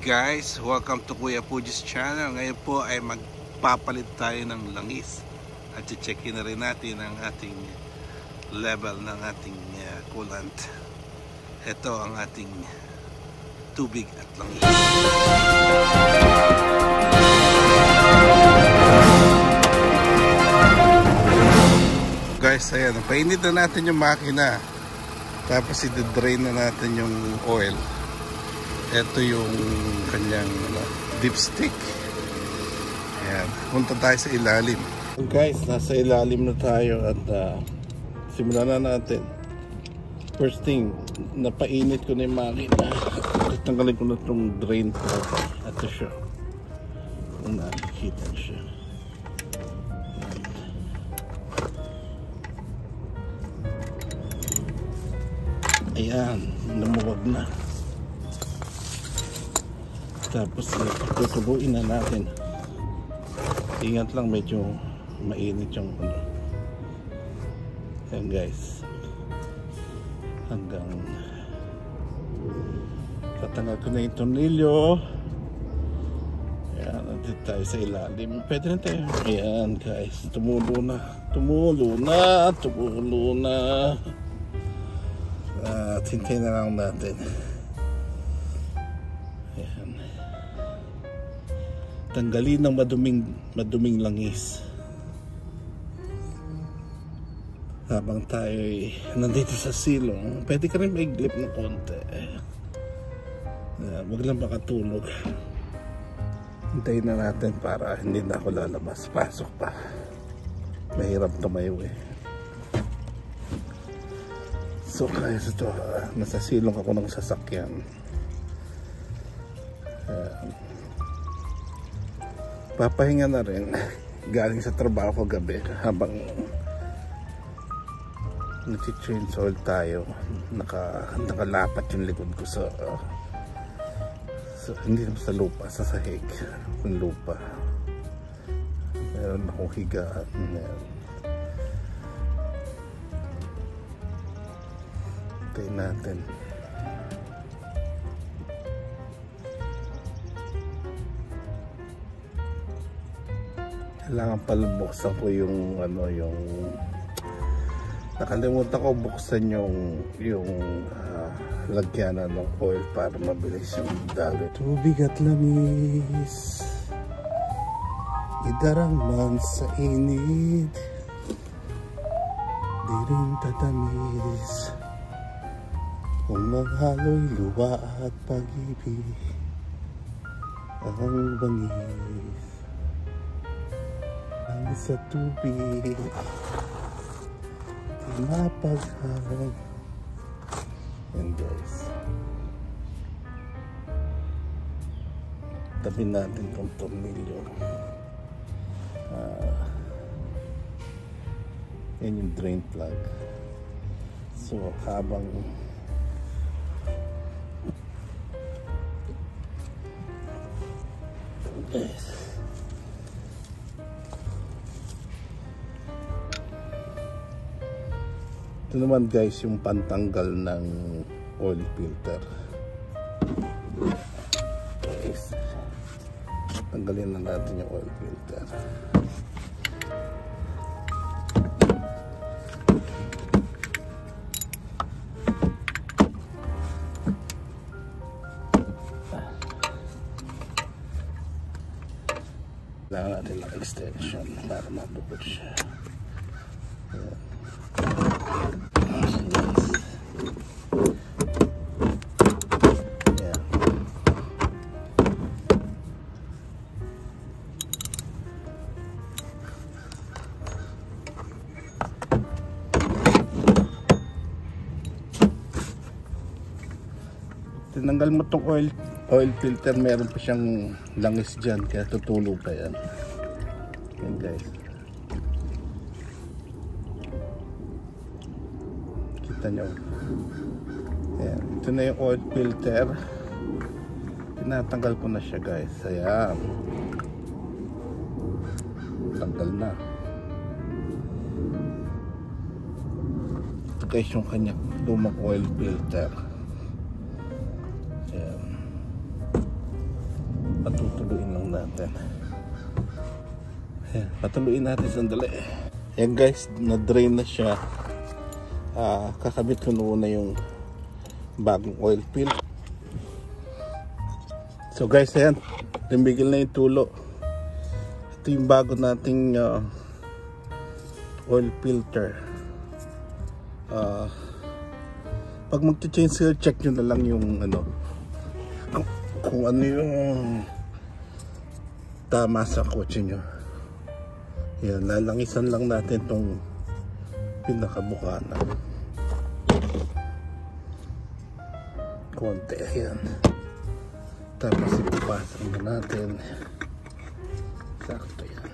Guys, welcome to Kuya Fuji's channel. Ngayon po ay magpapalit tayo ng langis at i-checkin na rin natin ang ating level ng ating coolant. Ito ang ating tubig at langis. Guys, ayan, painit na natin yung makina, tapos i-drain na natin yung oil. Ito yung kanyang dipstick. Ayan, punta tayo sa ilalim. Guys, nasa ilalim na tayo at simulan na natin. First thing, napainit ko na yung makina. Tanggalin ko na itong drain cover. Ito siya. Kung nakikita siya. Ayan, lumuwag na. Tapos tutubuin na natin. Ingat lang, medyo mainit yung ano. Ayan guys, hanggang tatanggal ko na yung tornilyo. Ayan, nandito tayo sa ilalim. Pwede na tayo. Ayan guys, tumulo na. Tumulo na. Tumulo na. At hintayin na lang natin. Ayan, tanggalin ng maduming langis habang tayo nandito sa silong. Pwede ka rin maiglip ng konti. Wag lang makatulog. Hintayin na natin para hindi na ako lalabas. Pasok pa, mahirap tumayo eh. So guys, ito, nasa silong ako ng sasakyan. Papahinga na rin galing sa trabaho gabi habang nag-change oil tayo. Nakalapat yung likod ko sa hindi naman sa lupa, sa sahig ng lupa. Meron akong higaan. Tayo natin. Kailangan pala buksan ko yung ano, yung nakalimutan ko buksan yung lagyanan ng oil para mabilis yung daloy. Tubig at langis, idarang man sa init, di rin tatamis. Kung maghalo'y luwa at pag-ibig, ang bangis ang sa tubig, di mapagharap. Yan guys, tabi natin itong tornilyo. Yan yung drain plug. So habang guys, ito naman guys yung pantanggal ng oil filter. Guys, tanggalin na natin yung oil filter. Kailangan natin ng extension para mabukod siya. Ayan. Ayan. Tinanggal mo itong oil filter, meron pa siyang langis dyan, kaya tutulo pa yan. Yan guys, kita nyo. Ayan, ito na yung oil filter. Tinatanggal ko na siya guys. Ayan, tanggal na. Ito guys yung kanya lumang oil filter. Ayan. natin. Ayan, patuloyin natin sandali. Ayan guys, na-drain na siya. Kakabit ko na yung bagong oil fill. So guys, ayan, tumigil na yung tulo. Ito yung bago nating oil filter. Pag magche-change seal, check nyo na lang yung ano, kung ano yung tama sa kotse nyo. Yan, lalangisan lang natin tong pinakabukana. Konti, yan. Tapos ipapasok na natin. Sakto yan.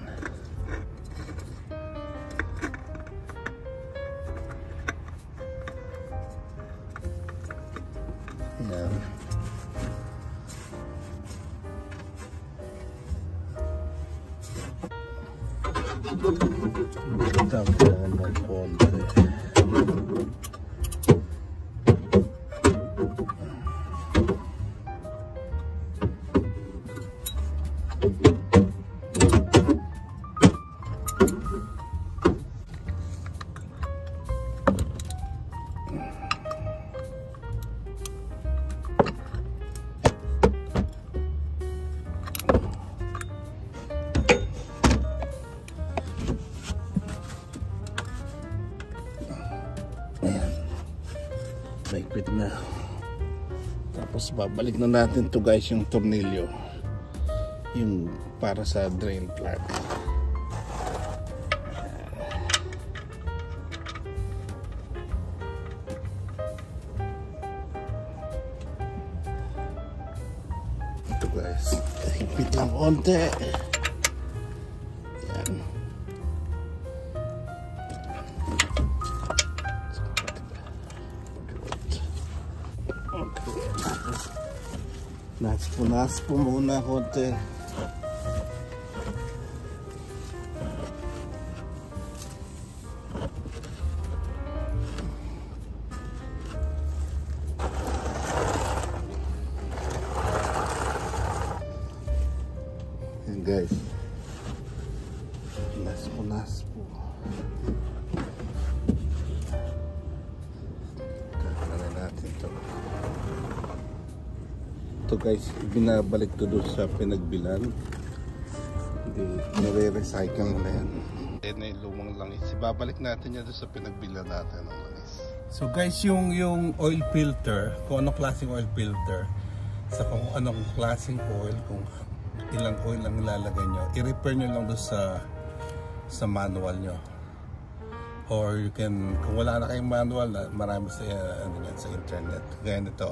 Yan. Tapos ng konti. Maigpit na. Tapos babalik na natin to guys, yung tornilyo, yung para sa drain plug. Ito guys, maigpit lang konti. Yan. Naspo muna konti. Yan guys, naspo. Kakalan natin ito. Ito guys, binabalik to doon sa pinagbilan. Hindi, nare-recycle mo na yan. Yan ay lumang langis. Ibabalik natin yan doon sa pinagbilan natin ng langis. So guys, yung oil filter, kung anong klaseng oil filter, sa kung anong klaseng oil, kung ilang oil lang ilalagay nyo, i-repair nyo lang doon sa manual nyo. Or you can, kung wala na kayong manual, marami sa, sa internet. Gaya nito,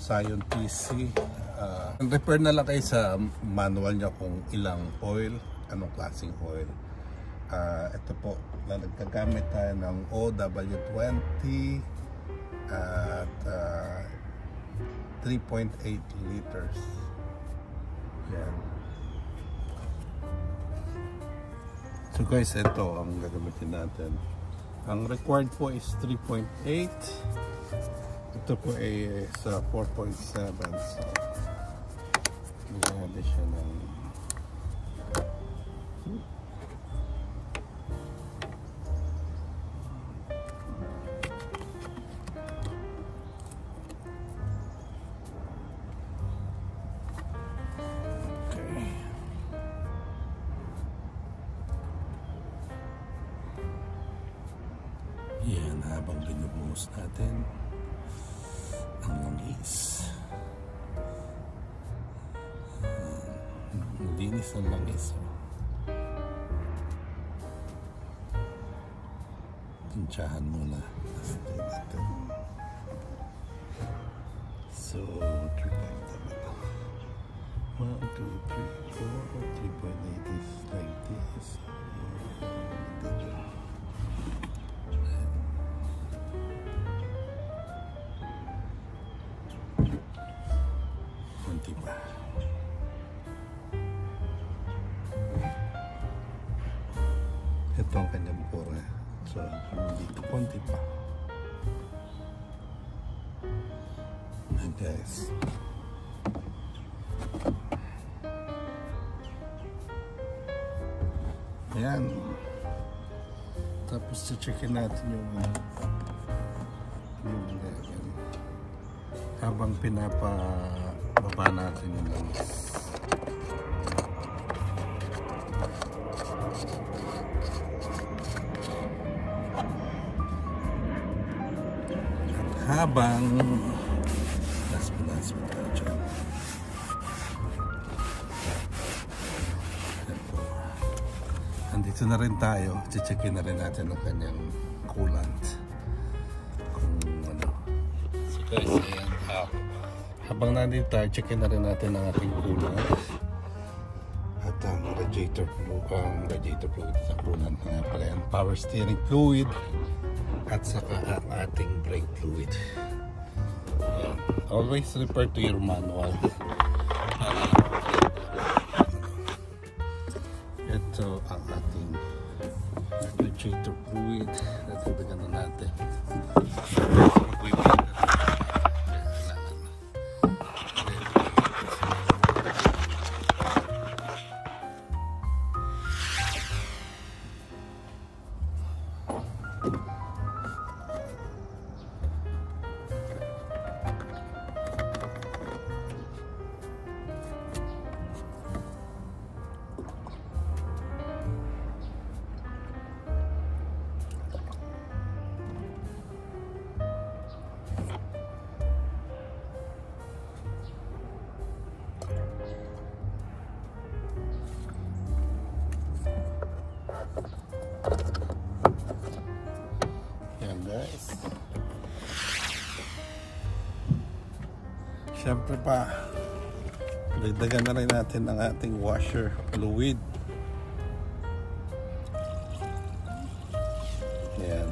Scion TC. Repair na lang kayo sa manual nyo kung ilang oil, anong klaseng oil. Ito po, nagkagamit tayo ng OW20 at 3.8 liters. Yan. So guys, ito ang gagamitin natin. Ang required po is 3.8. Ito po ay sa 4.7. So nagaganda siya ng yan, habang binubuhos natin ang langis. Linis ang langis. Tinsyahan muna. So, 3.8. 1, 2, 3, 4, 3.8 is like this. Konti pa. Ito ang kanyang bukura. So, dito konti pa. And guys, Ayan. Tapos checkin natin yung level. Habang pinapababa natin yung langis. At habang last pa dyan. Andito na rin tayo, checkin na rin natin ang kanyang coolant kung ano. So guys, ayan, habang nandito tayo, checkin na rin natin ang ating coolant at ang radiator fluid sa coolant nga pala yan, power steering fluid at saka ang ating brake fluid. Ayan. Always refer to your manual. Ito ang ating radiator fluid. Natagdagan na natin. Guys, syempre pa dagdagan na rin natin ang ating washer fluid. Ayan.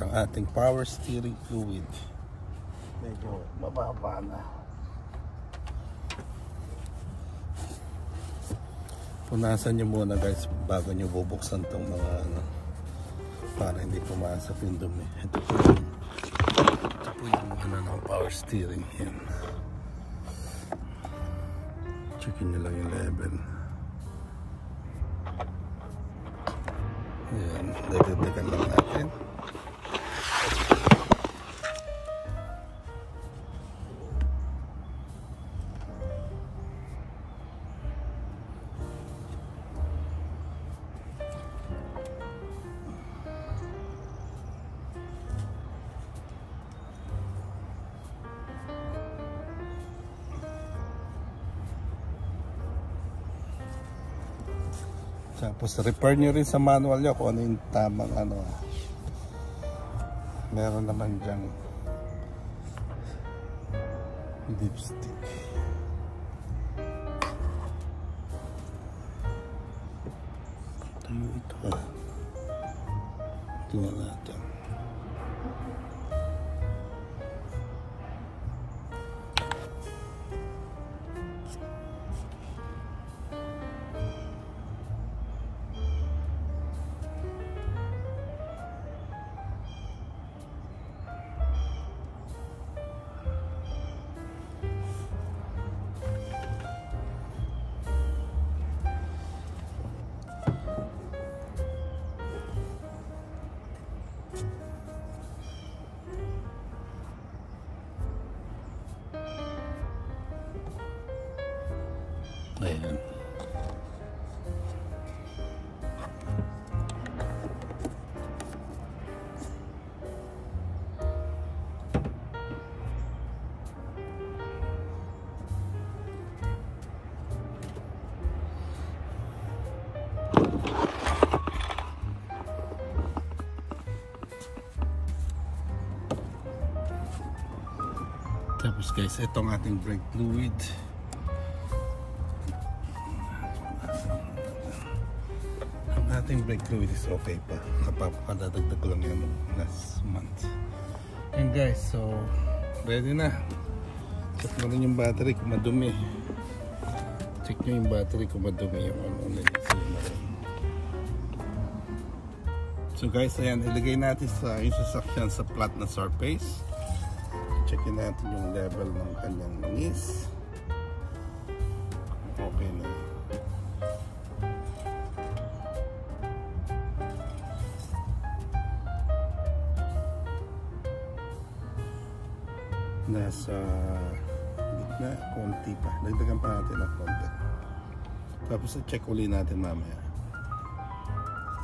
Ang ating power steering fluid medyo mababa na. Punasan nyo muna guys bago nyo bubuksan tong mga ano, para hindi pumasok yung dumi. Ito po yung ano ng power steering. Yan. Checkin nyo lang yung level. Yan, dagdagan lang natin. Tapos repair nyo rin sa manual nyo kung ano yung tamang ano. Meron naman dyang dipstick. Ito. Tingnan natin. Ayan. Tapos guys, itong ating brake fluid. Ang ating brake fluid is okay pa. Napapakadadagdag lang yan last month. And guys, so ready na. Check mo rin yung battery kung madumi. Check nyo yung battery kung madumi yung ano nila. So guys, ayan, ilagay natin sa yung sasakyan sa flat na surface. Checkin natin yung level ng kanyang langis. Okay na yun. Nasa gitna, konti pa. Dagdagan pa natin ng konti. Tapos check uli natin mamaya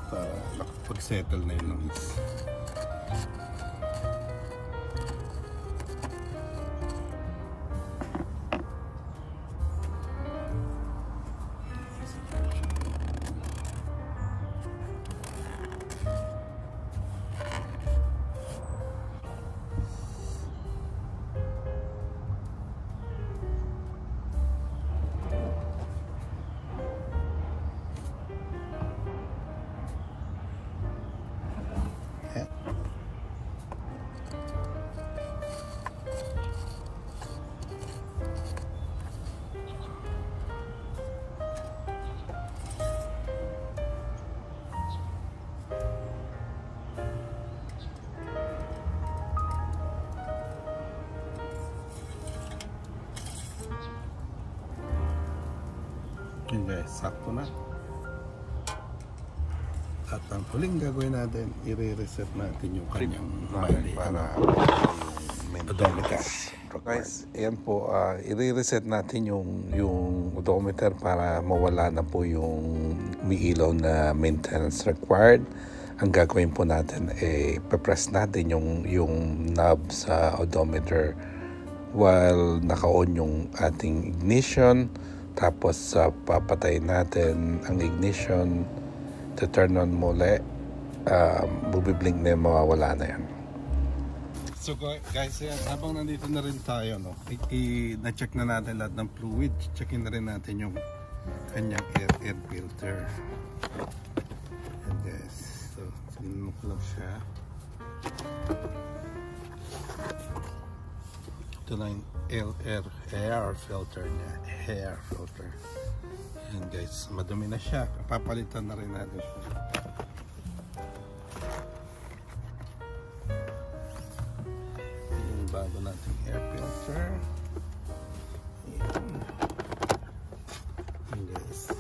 para nakapag-settle na yung langis. Okay guys, sakto na. At ang huling gagawin natin, i-reset natin yung kanyang mali para yung odometer. Guys, ayan po, i-reset natin yung odometer para mawala na po yung umiilaw na maintenance required. Ang gagawin po natin ay pe-press natin yung knob sa odometer while naka-on yung ating ignition. Tapos papatayin natin ang ignition, to turn on muli, bubiblink na yung mawawala na yan. So guys, yan, habang nandito na rin tayo, no, na-check na natin lahat ng fluid. Checkin na rin natin yung kanyang air filter. Yan guys, so tignan mo ko lang siya. Ito na yung air filter niya. Air filter. Yan guys, madumi na siya. Papalitan na rin natin siya. Yung bago nating air filter. Yan. Yan guys.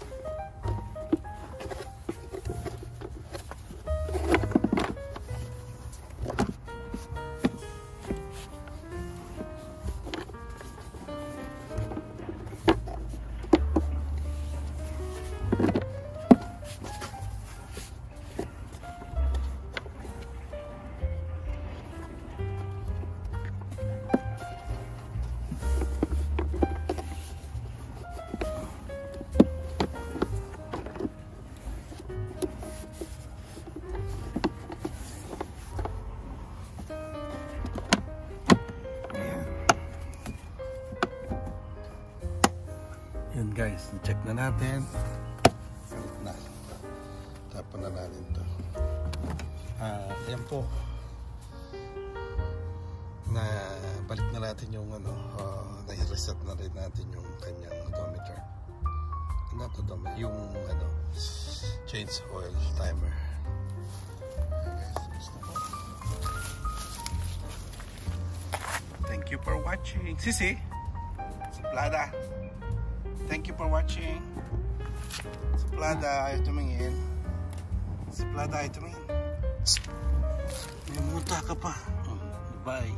Yan guys, check na natin. Balik na. Tapon na natin ito. Yan po. Balik na natin yung na-reset na rin natin yung kanyang odometer. Not odometer, yung change oil timer. Yan guys, gusto ko. Thank you for watching. Sisi, suplada. Thank you for watching. Suplada, ayaw tumingin. Suplada, ayaw tumingin. May muta ka pa. Bye.